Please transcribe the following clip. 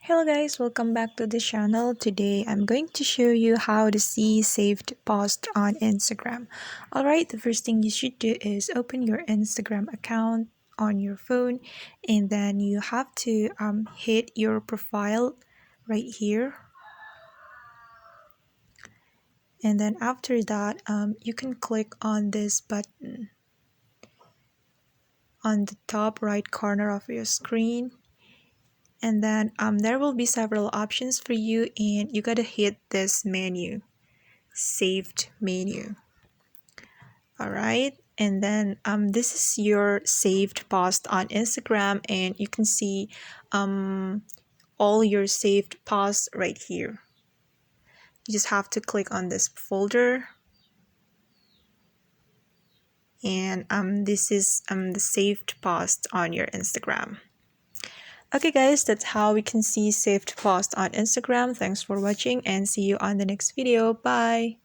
Hello guys, welcome back to the channel. Today I'm going to show you how to see saved post on Instagram. Alright, the first thing you should do is open your Instagram account on your phone, and then you have to hit your profile right here. And then after that, you can click on this button on the top right corner of your screen. And then there will be several options for you, and you gotta hit this menu, saved menu. All right, and then this is your saved post on Instagram, and you can see all your saved posts right here. You just have to click on this folder, and this is the saved post on your Instagram. Okay guys, that's how we can see saved post on Instagram. Thanks for watching and see you on the next video. Bye.